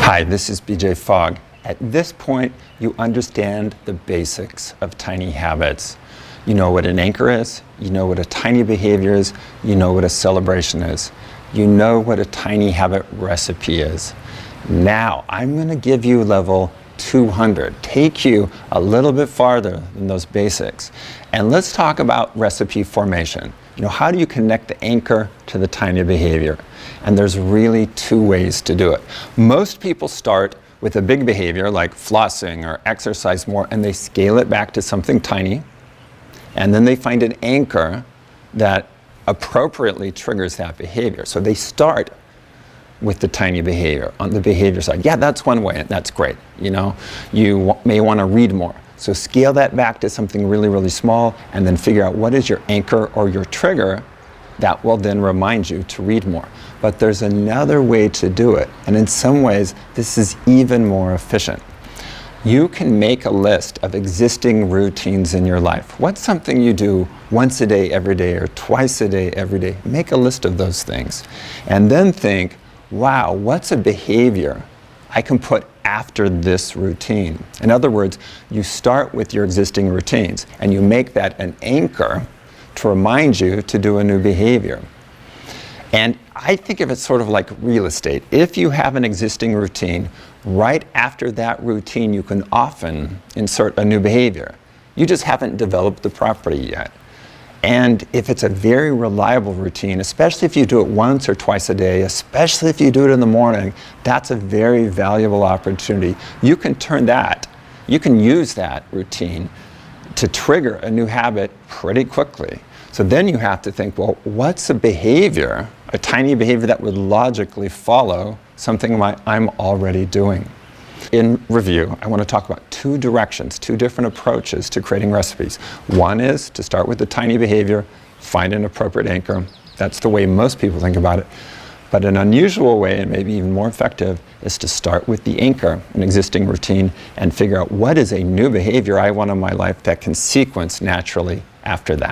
Hi, this is BJ Fogg. At this point, you understand the basics of tiny habits. You know what an anchor is, you know what a tiny behavior is, you know what a celebration is. You know what a tiny habit recipe is. Now, I'm going to give you level 200, take you a little bit farther than those basics. And let's talk about recipe formation. You know, how do you connect the anchor to the tiny behavior? And there's really two ways to do it. Most people start with a big behavior like flossing or exercise more, and they scale it back to something tiny. And then they find an anchor that appropriately triggers that behavior. So they start with the tiny behavior on the behavior side. Yeah, that's one way, and that's great. You know, you may want to read more. So scale that back to something really, really small, and then figure out what is your anchor or your trigger that will then remind you to read more. But there's another way to do it, and in some ways, this is even more efficient. You can make a list of existing routines in your life. What's something you do once a day, every day, or twice a day, every day? Make a list of those things. And then think, wow, what's a behavior I can put after this routine? In other words, you start with your existing routines, and you make that an anchor to remind you to do a new behavior. And I think of it sort of like real estate. If you have an existing routine, right after that routine, you can often insert a new behavior. You just haven't developed the property yet. And if it's a very reliable routine, especially if you do it once or twice a day, especially if you do it in the morning, that's a very valuable opportunity. You can use that routine to trigger a new habit pretty quickly. So then you have to think, well, what's a behavior, a tiny behavior that would logically follow something I'm already doing? In review, I want to talk about two directions, two different approaches to creating recipes. One is to start with the tiny behavior, find an appropriate anchor. That's the way most people think about it. But an unusual way, and maybe even more effective, is to start with the anchor, an existing routine, and figure out what is a new behavior I want in my life that can sequence naturally after that.